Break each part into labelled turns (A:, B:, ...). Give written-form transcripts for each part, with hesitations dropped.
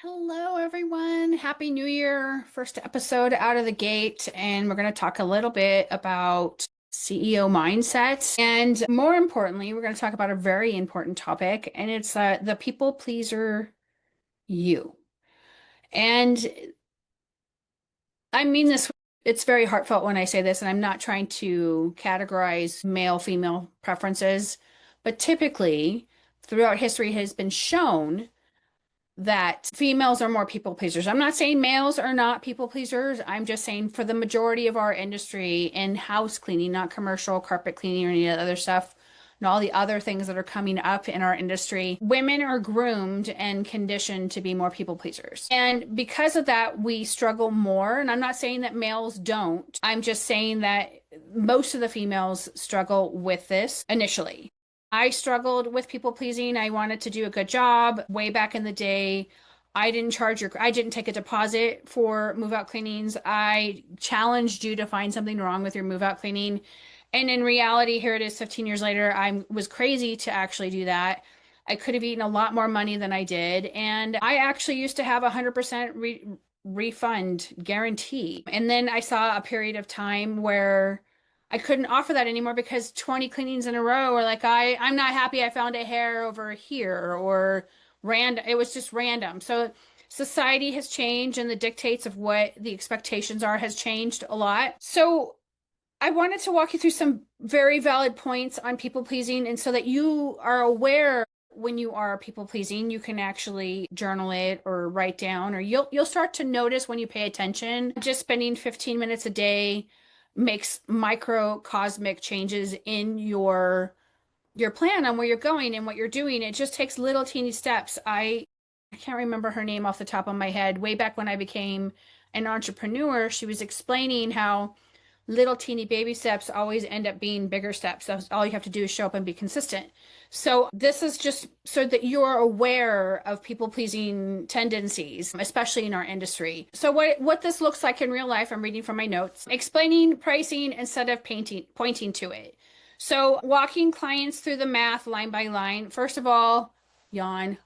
A: Hello, everyone. Happy New Year. First episode out of the gate, and we're going to talk a little bit about CEO mindset. And more importantly, we're going to talk about a very important topic, and it's the people pleaser you. And I mean this, it's very heartfelt when I say this, and I'm not trying to categorize male, female preferences, but typically throughout history it has been shown that females are more people pleasers. I'm not saying males are not people pleasers. I'm just saying for the majority of our industry in house cleaning, not commercial carpet cleaning or any other stuff, and all the other things that are coming up in our industry, women are groomed and conditioned to be more people pleasers. And because of that, we struggle more. And I'm not saying that males don't. I'm just saying that most of the females struggle with this initially. I struggled with people pleasing. I wanted to do a good job way back in the day. I didn't take a deposit for move out cleanings. I challenged you to find something wrong with your move out cleaning. And in reality, here it is 15 years later. I was crazy to actually do that. I could have eaten a lot more money than I did. And I actually used to have a 100% refund guarantee. And then I saw a period of time where I couldn't offer that anymore because 20 cleanings in a row were like, I'm not happy I found a hair over here or it was just random. So society has changed and the dictates of what the expectations are has changed a lot. So I wanted to walk you through some very valid points on people pleasing, and so that you are aware when you are people pleasing, you can actually journal it or write down, or you'll start to notice when you pay attention. Just spending 15 minutes a day makes microcosmic changes in your plan on where you're going and what you're doing. It just takes little teeny steps. I can't remember her name off the top of my head. Way back when I became an entrepreneur, she was explaining how little teeny baby steps always end up being bigger steps. That's all you have to do is show up and be consistent. So this is just so that you're aware of people pleasing tendencies, especially in our industry. So what this looks like in real life, I'm reading from my notes, explaining pricing instead of pointing to it. So walking clients through the math line by line. First of all, yawn.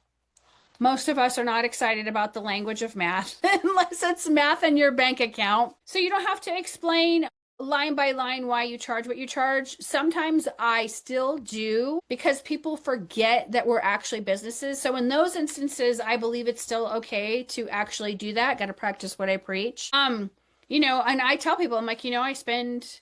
A: Most of us are not excited about the language of math unless it's math in your bank account. So you don't have to explain line by line why you charge what you charge. Sometimes I still do because people forget that we're actually businesses. So in those instances, I believe it's still okay to actually do that. Got to practice what I preach. And I tell people, I'm like, I spend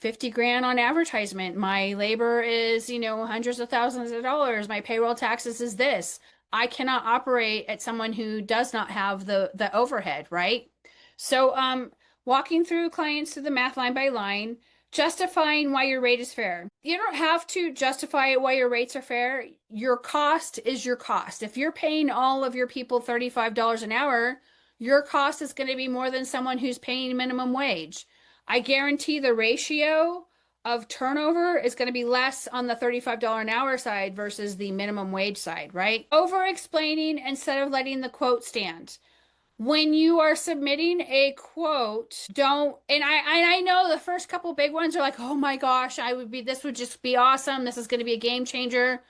A: 50 grand on advertisement. My labor is, hundreds of thousands of dollars. My payroll taxes is this. I cannot operate at someone who does not have the overhead, right? So, walking through clients through the math line by line, justifying why your rate is fair. You don't have to justify why your rates are fair. Your cost is your cost. If you're paying all of your people $35 an hour, your cost is going to be more than someone who's paying minimum wage. I guarantee the ratio of turnover is going to be less on the $35 an hour side versus the minimum wage side, right? Over explaining instead of letting the quote stand. When you are submitting a quote, don't, and I know the first couple big ones are like, oh my gosh, this would just be awesome. This is going to be a game changer.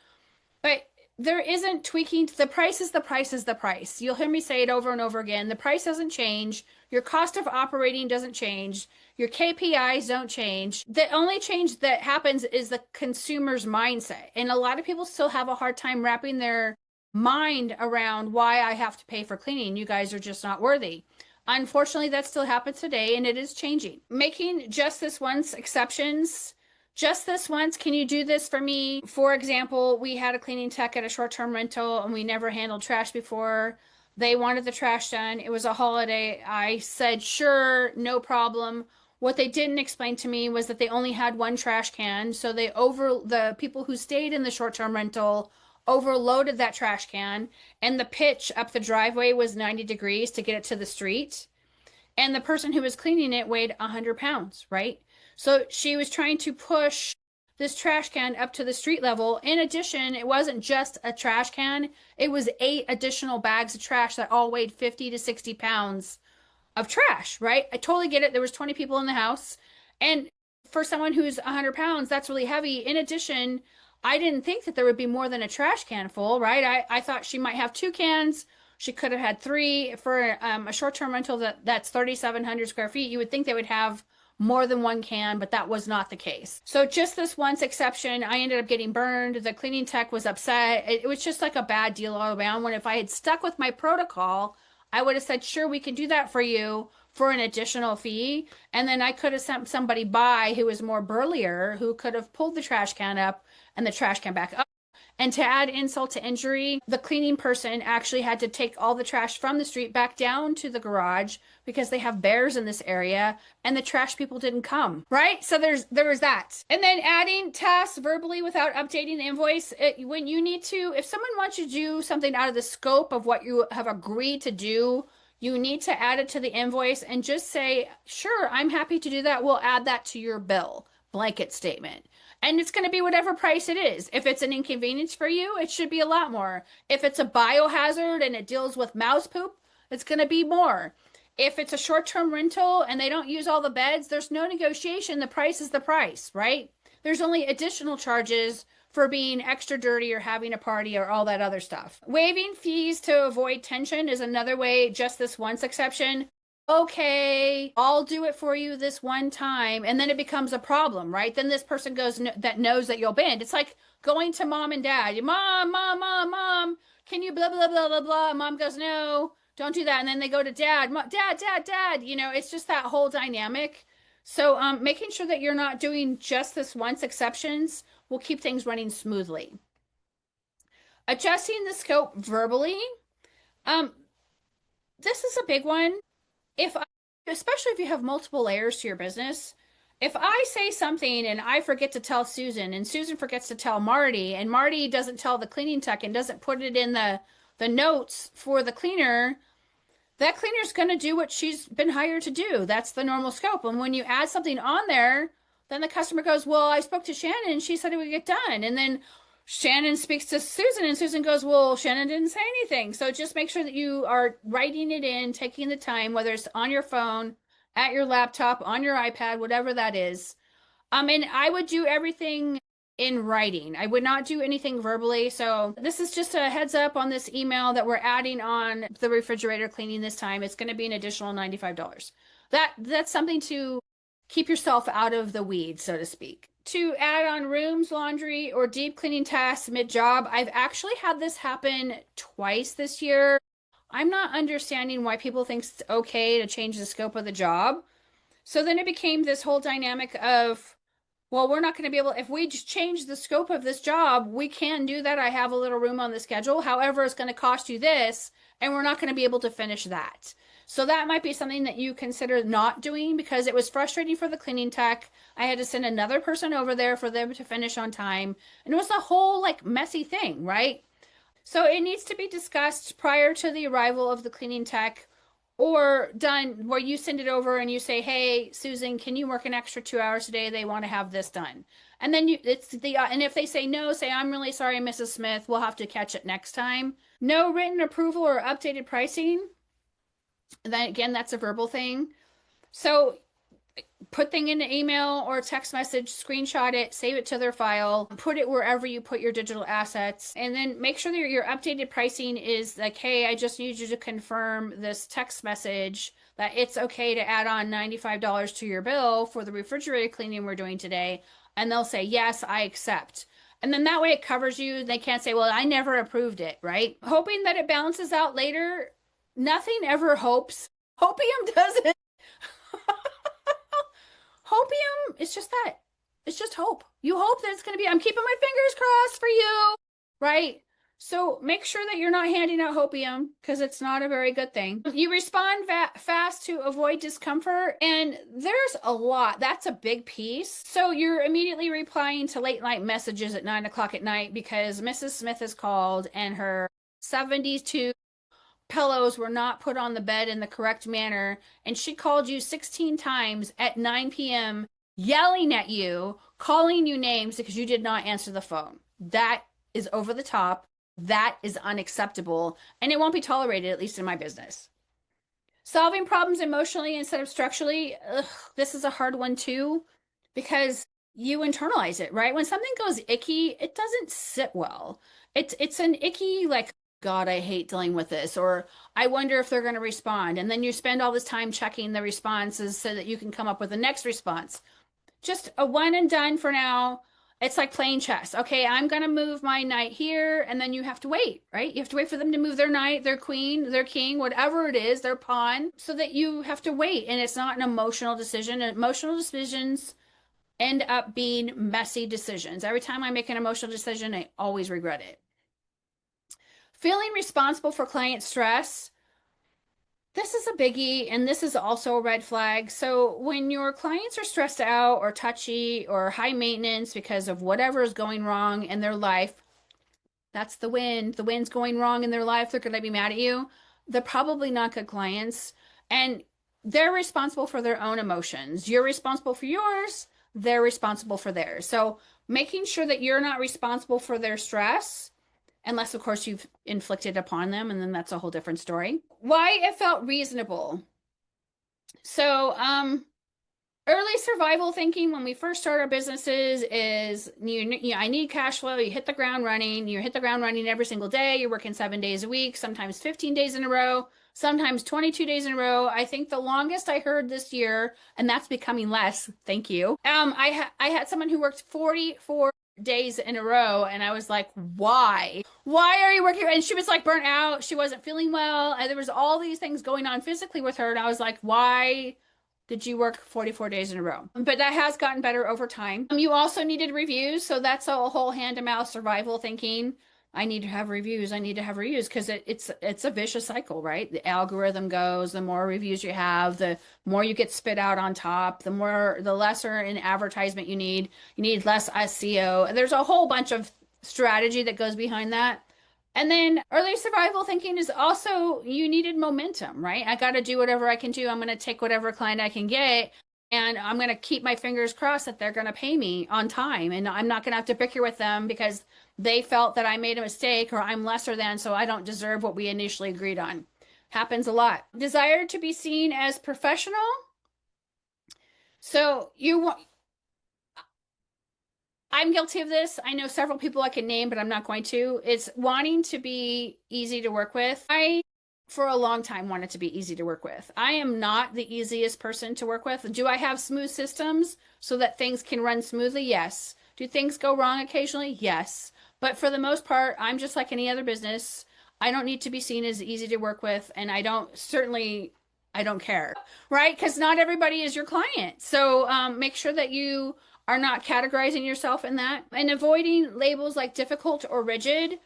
A: But there isn't tweaking. The price is the price is the price. You'll hear me say it over and over again. The price doesn't change. Your cost of operating doesn't change. Your KPIs don't change. The only change that happens is the consumer's mindset. And a lot of people still have a hard time wrapping their mind around why I have to pay for cleaning. You guys are just not worthy. Unfortunately, that still happens today and it is changing. Making just this once exceptions. Just this once, can you do this for me? For example, we had a cleaning tech at a short-term rental and we never handled trash before. They wanted the trash done. It was a holiday. I said, sure, no problem. What they didn't explain to me was that they only had one trash can. So the people who stayed in the short-term rental overloaded that trash can, and the pitch up the driveway was 90 degrees to get it to the street. And the person who was cleaning it weighed 100 pounds, right? So she was trying to push this trash can up to the street level. In addition, it wasn't just a trash can, it was 8 additional bags of trash that all weighed 50 to 60 pounds of trash, right? I totally get it. There was 20 people in the house. And for someone who's 100 pounds, that's really heavy. In addition, I didn't think that there would be more than a trash can full, right? I thought she might have 2 cans. She could have had three for a short-term rental that's 3,700 square feet. You would think they would have more than one can, but that was not the case. So just this once exception, I ended up getting burned. The cleaning tech was upset. It was just like a bad deal all around. When if I had stuck with my protocol, I would have said, sure, we can do that for you for an additional fee. And then I could have sent somebody by who was more burlier, who could have pulled the trash can up and the trash can back up. And to add insult to injury, the cleaning person actually had to take all the trash from the street back down to the garage because they have bears in this area and the trash people didn't come, right? So there was that. And then adding tasks verbally without updating the invoice. When you need to, if someone wants you to do something out of the scope of what you have agreed to do, you need to add it to the invoice and just say, sure, I'm happy to do that. We'll add that to your bill. Blanket statement. And it's going to be whatever price it is. If it's an inconvenience for you, it should be a lot more. If it's a biohazard and it deals with mouse poop, it's going to be more. If it's a short-term rental and they don't use all the beds, there's no negotiation. The price is the price, right? There's only additional charges for being extra dirty or having a party or all that other stuff. Waiving fees to avoid tension is another way, just this once exception. Okay, I'll do it for you this one time. And then it becomes a problem, right? Then this person goes that knows that you'll bend. It's like going to mom and dad. Mom, can you blah, blah, blah, blah, blah. Mom goes, no, don't do that. And then they go to dad, dad. It's just that whole dynamic. So making sure that you're not doing just this once exceptions will keep things running smoothly. Adjusting the scope verbally. This is a big one. Especially if you have multiple layers to your business, if I say something and I forget to tell Susan and Susan forgets to tell Marty and Marty doesn't tell the cleaning tech and doesn't put it in the notes for the cleaner, that cleaner's going to do what she's been hired to do. That's the normal scope. And when you add something on there, then the customer goes, well, I spoke to Shannon and she said it would get done. And then Shannon speaks to Susan and Susan goes, well, Shannon didn't say anything. So just make sure that you are writing it in, taking the time, whether it's on your phone, at your laptop, on your iPad, whatever that is. And I would do everything in writing. I would not do anything verbally. So this is just a heads up on this email that we're adding on the refrigerator cleaning this time. It's going to be an additional $95. That's something to keep yourself out of the weeds, so to speak. To add on rooms, laundry, or deep cleaning tasks mid-job. I've actually had this happen twice this year. I'm not understanding why people think it's okay to change the scope of the job. So then it became this whole dynamic of, well, we're not going to be able, if we just change the scope of this job, we can do that. I have a little room on the schedule. However, it's going to cost you this, and we're not going to be able to finish that. So that might be something that you consider not doing because it was frustrating for the cleaning tech. I had to send another person over there for them to finish on time. And it was a whole like messy thing, right? So it needs to be discussed prior to the arrival of the cleaning tech or done where you send it over and you say, hey, Susan, can you work an extra 2 hours today? They want to have this done. And then and if they say no, say, I'm really sorry, Mrs. Smith, we'll have to catch it next time. No written approval or updated pricing. Then again, that's a verbal thing. So put thing in an email or text message, screenshot it, save it to their file, put it wherever you put your digital assets, and then make sure that your updated pricing is like, hey, I just need you to confirm this text message that it's okay to add on $95 to your bill for the refrigerator cleaning we're doing today. And they'll say, yes, I accept. And then that way it covers you. They can't say, well, I never approved it, right? Hoping that it balances out later. Nothing ever hopes. Hopium doesn't. Hopium, it's just that. It's just hope. You hope that it's going to be, I'm keeping my fingers crossed for you, right? So make sure that you're not handing out hopium because it's not a very good thing. You respond fast to avoid discomfort, and there's a lot. That's a big piece. So you're immediately replying to late night messages at 9 o'clock at night because Mrs. Smith has called and her 72 pillows were not put on the bed in the correct manner, and she called you 16 times at 9 p.m. yelling at you, calling you names because you did not answer the phone. That is over the top. That is unacceptable, and it won't be tolerated, at least in my business. Solving problems emotionally instead of structurally. This is a hard one too, because you internalize it, right? When something goes icky, it doesn't sit well. It's an icky, like, God, I hate dealing with this, or I wonder if they're going to respond. And then you spend all this time checking the responses so that you can come up with the next response. Just a one and done for now. It's like playing chess. Okay, I'm going to move my knight here, and then you have to wait, right? You have to wait for them to move their knight, their queen, their king, whatever it is, their pawn, so that you have to wait. And it's not an emotional decision. Emotional decisions end up being messy decisions. Every time I make an emotional decision, I always regret it. Feeling responsible for client stress. This is a biggie, and this is also a red flag. So, when your clients are stressed out or touchy or high maintenance because of whatever is going wrong in their life, that's the wind. The wind's going wrong in their life. They're going to be mad at you. They're probably not good clients. And they're responsible for their own emotions. You're responsible for yours. They're responsible for theirs. So, making sure that you're not responsible for their stress, unless, of course, you've inflicted upon them, and then that's a whole different story. Why it felt reasonable. So, early survival thinking when we first start our businesses is I need cash flow. You hit the ground running. You hit the ground running every single day. You're working 7 days a week, sometimes 15 days in a row, sometimes 22 days in a row. I think the longest I heard this year, and that's becoming less. Thank you. I had someone who worked 44 days in a row, and I was like, why are you working? And she was like burnt out. She wasn't feeling well, and there was all these things going on physically with her, and I was like, why did you work 44 days in a row? But that has gotten better over time. You also needed reviews, so that's a whole hand-to-mouth survival thinking. I need to have reviews. I need to have reviews because it's a vicious cycle, right? The algorithm goes, the more reviews you have, the more you get spit out on top, the lesser in advertisement you need. You need less SEO. There's a whole bunch of strategy that goes behind that. And then early survival thinking is also you needed momentum, right? I got to do whatever I can do. I'm going to take whatever client I can get, and I'm going to keep my fingers crossed that they're going to pay me on time. And I'm not going to have to bicker with them because they felt that I made a mistake or I'm lesser than, so I don't deserve what we initially agreed on. Happens a lot. Desire to be seen as professional. So you want, I'm guilty of this. I know several people I can name, but I'm not going to. It's wanting to be easy to work with. I, for a long time, wanted to be easy to work with. I am not the easiest person to work with. Do I have smooth systems so that things can run smoothly? Yes. Do things go wrong occasionally? Yes. But for the most part, I'm just like any other business. I don't need to be seen as easy to work with, and I don't care, right? Because not everybody is your client. So make sure that you are not categorizing yourself in that and avoiding labels like difficult or rigid.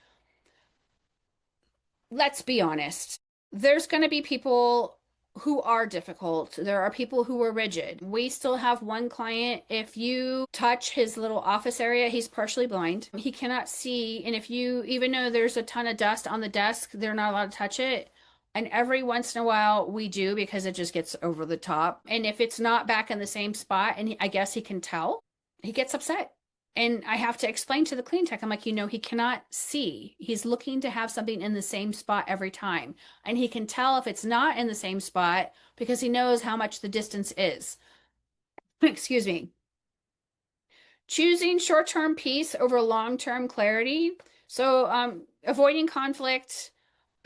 A: Let's be honest. There's going to be people who are difficult. There are people who are rigid. We still have one client. If you touch his little office area, he's partially blind. He cannot see. And if you, even though there's a ton of dust on the desk, they're not allowed to touch it. And every once in a while we do because it just gets over the top. And if it's not back in the same spot, and I guess he can tell, he gets upset. And I have to explain to the clean tech, I'm like, he cannot see. He's looking to have something in the same spot every time. And he can tell if it's not in the same spot because he knows how much the distance is. Excuse me. Choosing short-term peace over long-term clarity. So avoiding conflict.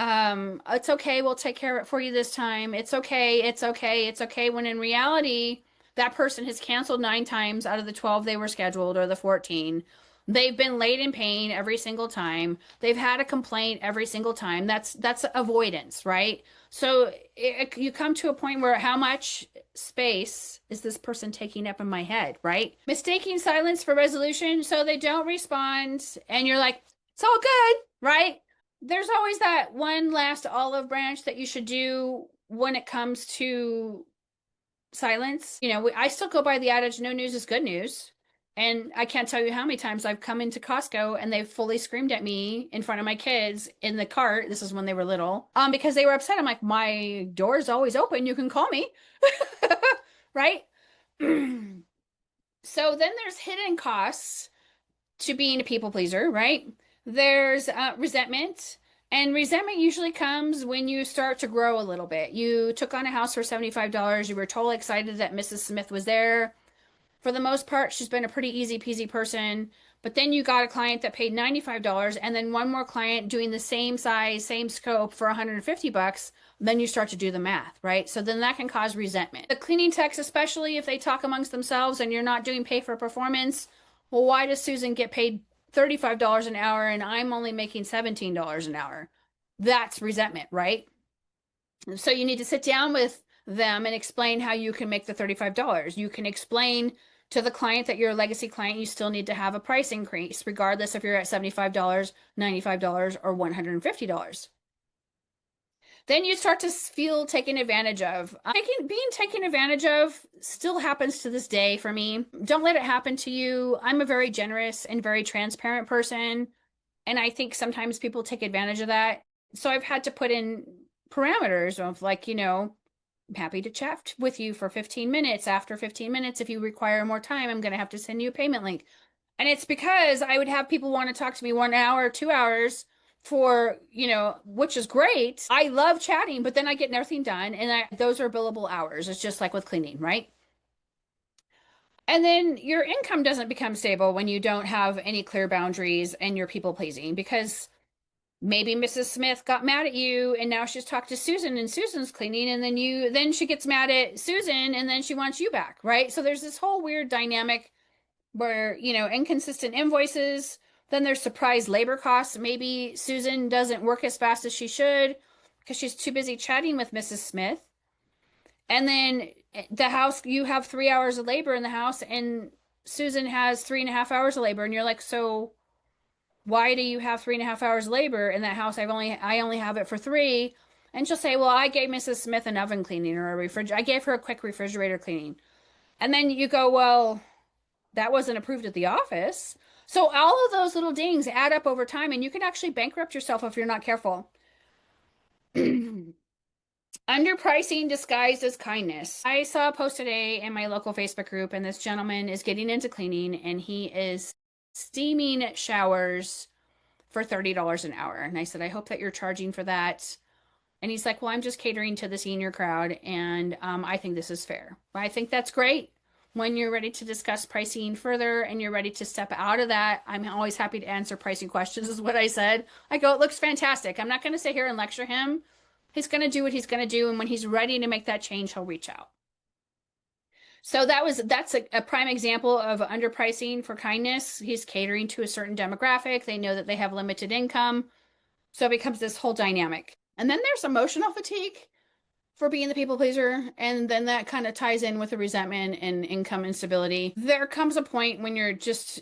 A: It's okay, we'll take care of it for you this time. It's okay, it's okay, it's okay. When in reality, that person has canceled 9 times out of the 12 they were scheduled or the 14. They've been late in paying every single time. They've had a complaint every single time. That's avoidance, right? So you come to a point where how much space is this person taking up in my head, right? Mistaking silence for resolution. So they don't respond and you're like, it's all good, right? There's always that one last olive branch that you should do when it comes to silence. I still go by the adage, no news is good news. And I can't tell you how many times I've come into Costco and they've fully screamed at me in front of my kids in the cart. This is when they were little, because they were upset. I'm like, my door's always open. You can call me. Right? So then there's hidden costs to being a people pleaser, right? There's resentment. And resentment usually comes when you start to grow a little bit. You took on a house for $75. You were totally excited that Mrs. Smith was there. For the most part, she's been a pretty easy peasy person. but then you got a client that paid $95 and then one more client doing the same size, same scope for $150, then you start to do the math, right? So then that can cause resentment. The cleaning techs, especially if they talk amongst themselves and you're not doing pay for performance, well, why does Susan get paid $35 an hour and I'm only making $17 an hour? That's resentment, right? So you need to sit down with them and explain how you can make the $35. You can explain to the client that you're a legacy client, you still need to have a price increase, regardless if you're at $75, $95, or $150. Then you start to feel taken advantage of. Being taken advantage of still happens to this day for me. Don't let it happen to you. I'm a very generous and very transparent person. And I think sometimes people take advantage of that. So I've had to put in parameters of like, I'm happy to chat with you for 15 minutes. After 15 minutes, if you require more time, I'm going to have to send you a payment link. And it's because I would have people want to talk to me 1 hour, 2 hours for, which is great. I love chatting, but then I get nothing done. And those are billable hours. It's just like with cleaning, right? And then your income doesn't become stable when you don't have any clear boundaries and you're people pleasing because maybe Mrs. Smith got mad at you and now she's talked to Susan and Susan's cleaning and then she gets mad at Susan and then she wants you back, right? So there's this whole weird dynamic where, inconsistent invoices, then there's surprise labor costs. Maybe Susan doesn't work as fast as she should because she's too busy chatting with Mrs. Smith. And then the house, you have 3 hours of labor in the house and Susan has 3.5 hours of labor. And you're like, so why do you have 3.5 hours labor in that house? I only have it for three. And she'll say, well, I gave Mrs. Smith an oven cleaning or a refrigerator. I gave her a quick refrigerator cleaning. And then you go, well, that wasn't approved at the office. So all of those little dings add up over time and you can actually bankrupt yourself if you're not careful. Underpricing disguised as kindness. I saw a post today in my local Facebook group, and this gentleman is getting into cleaning and he is steaming showers for $30 an hour. And I said, I hope that you're charging for that. And he's like, well, I'm just catering to the senior crowd, and I think this is fair. I think that's great. When you're ready to discuss pricing further and you're ready to step out of that, I'm always happy to answer pricing questions, is what I said. I go, it looks fantastic. I'm not going to sit here and lecture him. He's going to do what he's going to do, and when he's ready to make that change, he'll reach out. So that's a prime example of underpricing for kindness. He's catering to a certain demographic. They know that they have limited income. So it becomes this whole dynamic. And then there's emotional fatigue for being the people pleaser. And then that kind of ties in with the resentment and income instability. There comes a point when it's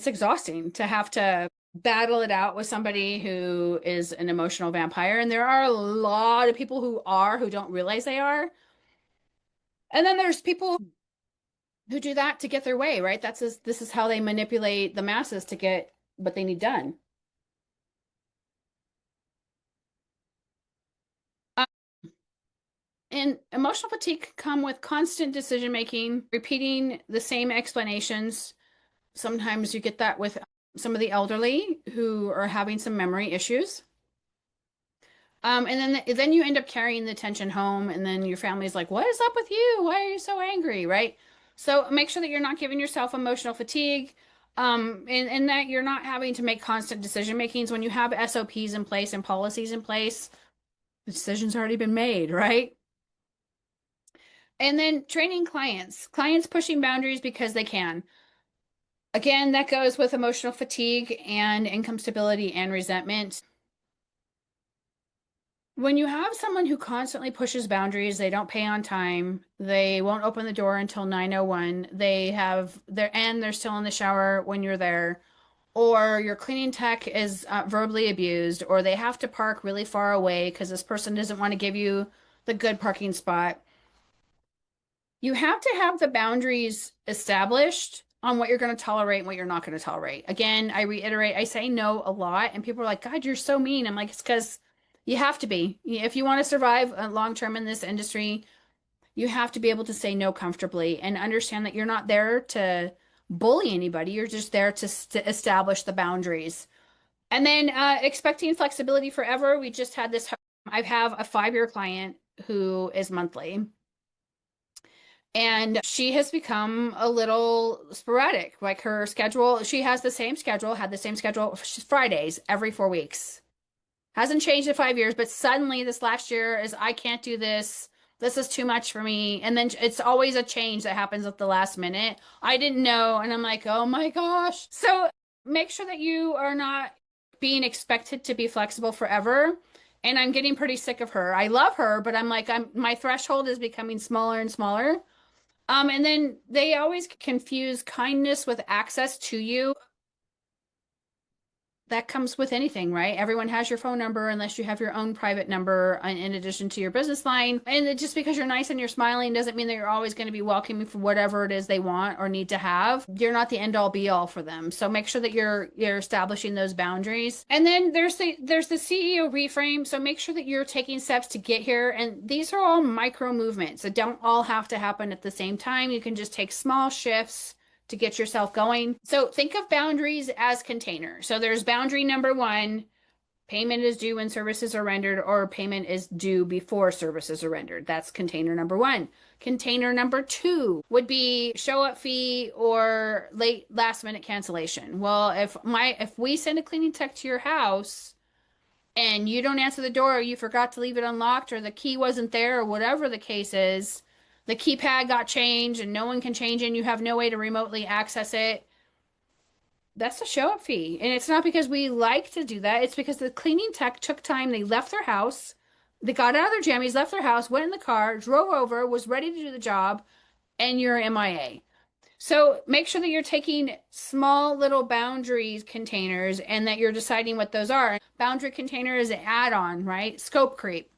A: exhausting to have to battle it out with somebody who is an emotional vampire. And there are a lot of people who don't realize they are. And then there's people who do that to get their way, right? This is how they manipulate the masses to get what they need done. And emotional fatigue can come with constant decision making, repeating the same explanations. Sometimes you get that with some of the elderly who are having some memory issues. And then you end up carrying the tension home, and then your family's like, "What is up with you? Why are you so angry?" Right? So make sure that you're not giving yourself emotional fatigue, and that you're not having to make constant decision makings when you have SOPs in place and policies in place. The decision's already been made, right? And then training clients pushing boundaries because they can. Again, that goes with emotional fatigue and income stability and resentment. When you have someone who constantly pushes boundaries, they don't pay on time, they won't open the door until 9:01, they're still in the shower when you're there, or your cleaning tech is verbally abused, or they have to park really far away because this person doesn't want to give you the good parking spot. You have to have the boundaries established on what you're going to tolerate and what you're not going to tolerate. Again, I reiterate, I say no a lot, and people are like, God, you're so mean. I'm like, it's because you have to be. If you want to survive long term in this industry, you have to be able to say no comfortably and understand that you're not there to bully anybody. You're just there to establish the boundaries. And then expecting flexibility forever. We just had this. I have a 5-year client who is monthly. And she has become a little sporadic. Like her schedule, she has the same schedule, had the same schedule, Fridays every 4 weeks. Hasn't changed in 5 years, but suddenly this last year is I can't do this. This is too much for me. And then it's always a change that happens at the last minute. I didn't know. And I'm like, oh my gosh. So make sure that you are not being expected to be flexible forever. And I'm getting pretty sick of her. I love her, but I'm like, my threshold is becoming smaller and smaller. And then they always confuse kindness with access to you. That comes with anything, right? Everyone has your phone number unless you have your own private number in addition to your business line. And just because you're nice and you're smiling doesn't mean that you're always going to be welcoming for whatever it is they want or need to have. You're not the end all be all for them. So make sure that you're establishing those boundaries. And then there's the CEO reframe. So make sure that you're taking steps to get here. And these are all micro movements. That don't all have to happen at the same time. You can just take small shifts to get yourself going. So think of boundaries as containers. So there's boundary number one, payment is due when services are rendered, or payment is due before services are rendered. That's container number one. Container number two would be show up fee or late last minute cancellation. Well, if we send a cleaning tech to your house and you don't answer the door or you forgot to leave it unlocked or the key wasn't there or whatever the case is, the keypad got changed and no one can change it and you have no way to remotely access it, that's a show up fee. And it's not because we like to do that. It's because the cleaning tech took time. They left their house. They got out of their jammies, left their house, went in the car, drove over, was ready to do the job, and you're MIA. So make sure that you're taking small little boundaries containers and that you're deciding what those are. Boundary container is an add-on, right? Scope creep.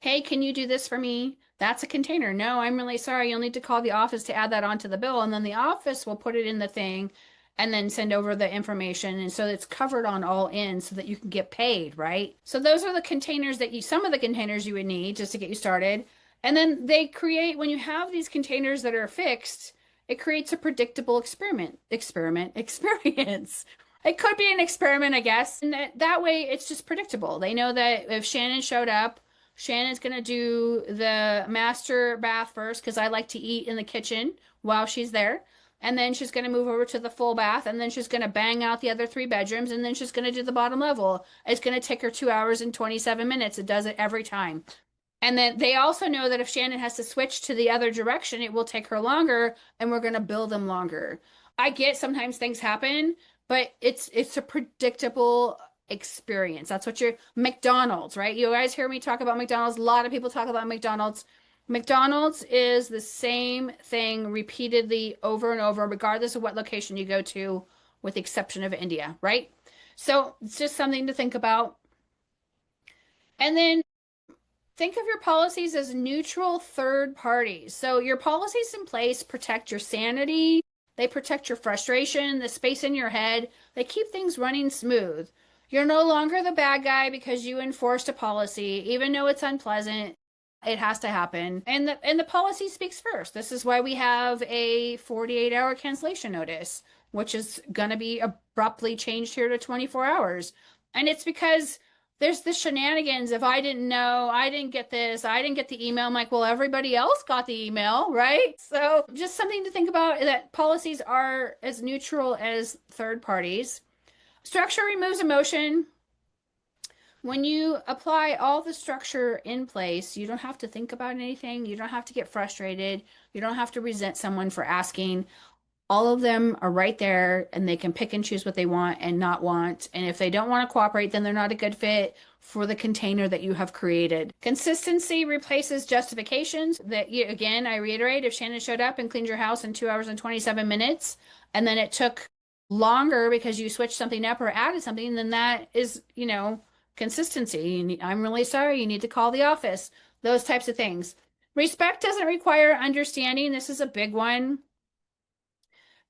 A: Hey, can you do this for me? That's a container. No, I'm really sorry. You'll need to call the office to add that onto the bill. And then the office will put it in the thing and then send over the information. And so it's covered on all ends so that you can get paid, right? So those are the containers some of the containers you would need just to get you started. And then they create, when you have these containers that are fixed, it creates a predictable experience. It could be an experiment, I guess. And that way it's just predictable. They know that if Shannon showed up, Shannon's gonna do the master bath first because I like to eat in the kitchen while she's there. And then she's gonna move over to the full bath, and then she's gonna bang out the other three bedrooms, and then she's gonna do the bottom level. It's gonna take her 2 hours and 27 minutes. It does it every time. And then they also know that if Shannon has to switch to the other direction, it will take her longer, and we're gonna bill them longer. I get sometimes things happen, but it's a predictable experience. That's what you're McDonald's, right? You guys hear me talk about McDonald's. A lot of people talk about McDonald's. McDonald's is the same thing repeatedly over and over, regardless of what location you go to, with the exception of India, right? So it's just something to think about. And then think of your policies as neutral third parties. So your policies in place protect your sanity, they protect your frustration, the space in your head, they keep things running smooth. You're no longer the bad guy because you enforced a policy, even though it's unpleasant. It has to happen. And the policy speaks first. This is why we have a 48-hour cancellation notice, which is going to be abruptly changed here to 24 hours. And it's because there's the shenanigans. If I didn't know, I didn't get this, I didn't get the email. I'm like, well, everybody else got the email, right? So just something to think about, that policies are as neutral as third parties. Structure removes emotion. When you apply all the structure in place, you don't have to think about anything. You don't have to get frustrated. You don't have to resent someone for asking. All of them are right there and they can pick and choose what they want and not want. And if they don't want to cooperate, then they're not a good fit for the container that you have created. Consistency replaces justifications. That you, again, I reiterate, if Shannon showed up and cleaned your house in 2 hours and 27 minutes, and then it took longer because you switched something up or added something, then that is, consistency. I'm really sorry. You need to call the office. Those types of things. Respect doesn't require understanding. This is a big one.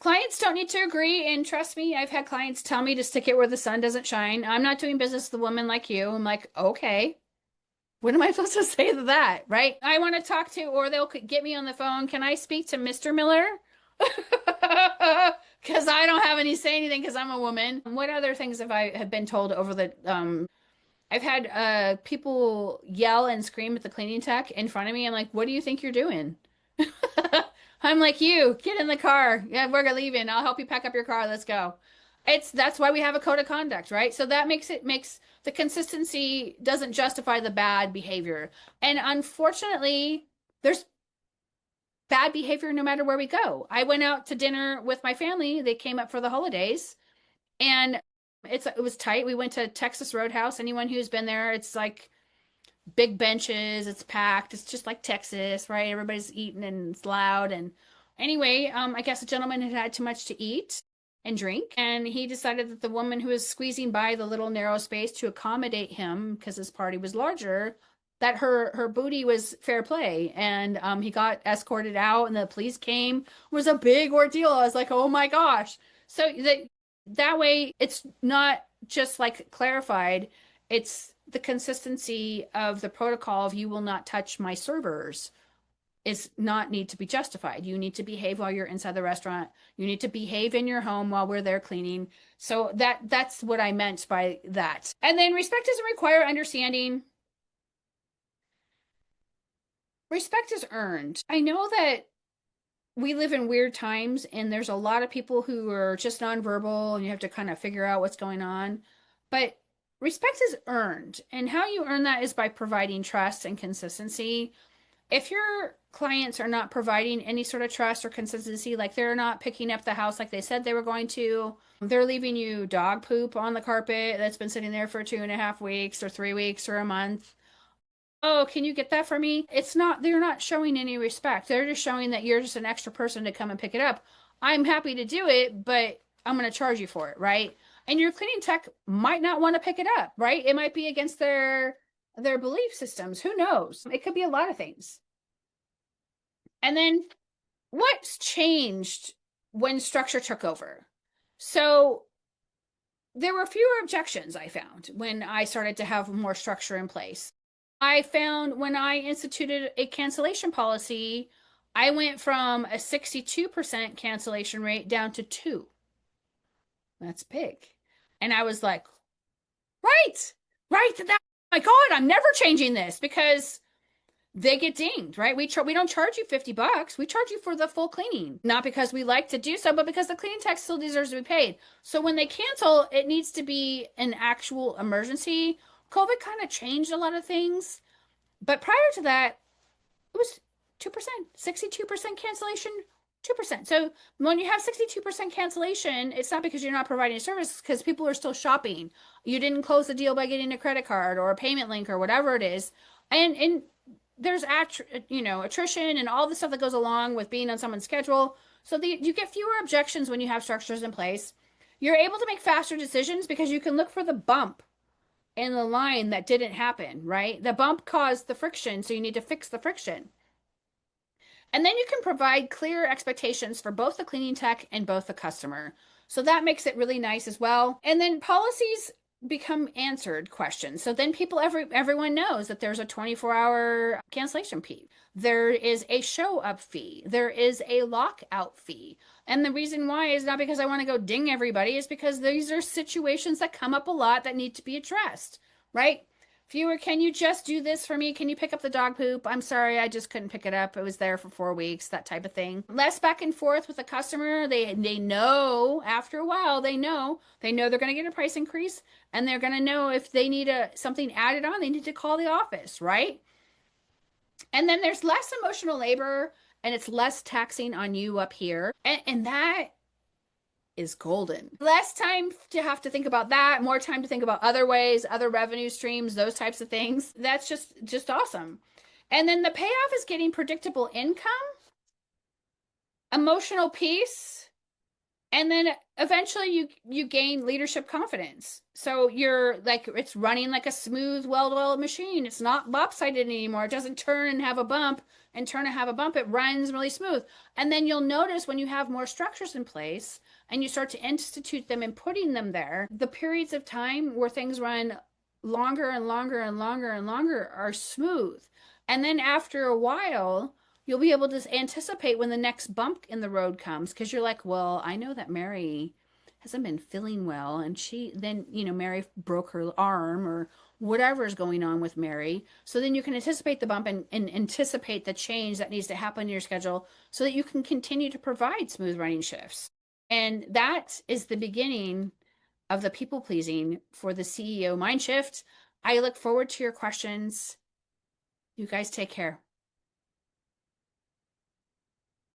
A: Clients don't need to agree, and trust me, I've had clients tell me to stick it where the sun doesn't shine. I'm not doing business with a woman like you. I'm like, okay, what am I supposed to say to that, right? I want to talk to, or they'll get me on the phone. Can I speak to Mr. Miller? Because I don't have any say anything because I'm a woman. What other things have been told over the I've had people yell and scream at the cleaning tech in front of me. I'm like, what do you think you're doing? I'm like, you get in the car. Yeah, we're leaving. I'll help you pack up your car. Let's go. That's why we have a code of conduct, right? So that makes the consistency doesn't justify the bad behavior. And unfortunately, there's bad behavior no matter where we go. I went out to dinner with my family. They came up for the holidays and it was tight. We went to Texas Roadhouse. Anyone who's been there, it's like big benches, it's packed, it's just like Texas, right? Everybody's eating and it's loud. And anyway, I guess a gentleman had had too much to eat and drink, and he decided that the woman who was squeezing by the little narrow space to accommodate him because his party was larger, that her booty was fair play, and he got escorted out, and the police came. It was a big ordeal. I was like, oh my gosh. So that way, it's not just like clarified, it's the consistency of the protocol of you will not touch my servers is not need to be justified. You need to behave while you're inside the restaurant. You need to behave in your home while we're there cleaning. So that's what I meant by that. And then respect doesn't require understanding. Respect is earned. I know that we live in weird times and there's a lot of people who are just nonverbal and you have to kind of figure out what's going on. But respect is earned. And how you earn that is by providing trust and consistency. If your clients are not providing any sort of trust or consistency, like they're not picking up the house like they said they were going to, they're leaving you dog poop on the carpet that's been sitting there for 2.5 weeks or 3 weeks or a month. Oh, can you get that for me? It's not, they're not showing any respect. They're just showing that you're just an extra person to come and pick it up. I'm happy to do it, but I'm going to charge you for it, right? And your cleaning tech might not want to pick it up, right? It might be against their belief systems. Who knows? It could be a lot of things. And then what's changed when structure took over? So there were fewer objections I found when I started to have more structure in place. I found when I instituted a cancellation policy, I went from a 62% cancellation rate down to 2. That's big. And I was like, right, right. That, my God, I'm never changing this because they get dinged, right? We don't charge you $50. We charge you for the full cleaning, not because we like to do so, but because the cleaning tech still deserves to be paid. So when they cancel, it needs to be an actual emergency. COVID kind of changed a lot of things, but prior to that, it was 2%, 62% cancellation, 2%. So when you have 62% cancellation, it's not because you're not providing a service, because people are still shopping. You didn't close the deal by getting a credit card or a payment link or whatever it is. And there's attrition and all the stuff that goes along with being on someone's schedule. So you get fewer objections when you have structures in place. You're able to make faster decisions because you can look for the bump in the line that didn't happen, right? The bump caused the friction, so you need to fix the friction. And then you can provide clear expectations for both the cleaning tech and both the customer. So that makes it really nice as well. And then policies become answered questions. So then everyone knows that there's a 24-hour cancellation fee. There is a show up fee. There is a lockout fee. And the reason why is not because I want to go ding everybody, is because these are situations that come up a lot that need to be addressed, right? Viewer, can you just do this for me? Can you pick up the dog poop? I'm sorry, I just couldn't pick it up. It was there for 4 weeks, that type of thing. Less back and forth with the customer. They know after a while, they're going to get a price increase, and they're going to know if they need something added on, they need to call the office, right? And then there's less emotional labor, and it's less taxing on you up here. And that is golden. Less time to have to think about that, more time to think about other ways, other revenue streams, those types of things. That's just awesome. And then the payoff is getting predictable income, emotional peace, and then eventually you gain leadership confidence. So you're like, it's running like a smooth, well-oiled machine. It's not lopsided anymore. It doesn't turn and have a bump and turn and have a bump. It runs really smooth. And then you'll notice when you have more structures in place and you start to institute them and putting them there, the periods of time where things run longer and longer and longer and longer are smooth. And then after a while, you'll be able to anticipate when the next bump in the road comes, because you're like, well, I know that Mary hasn't been feeling well, and Mary broke her arm or whatever is going on with Mary. So then you can anticipate the bump and anticipate the change that needs to happen in your schedule so that you can continue to provide smooth running shifts. And that is the beginning of the people pleasing for the CEO mind shift. I look forward to your questions. You guys take care.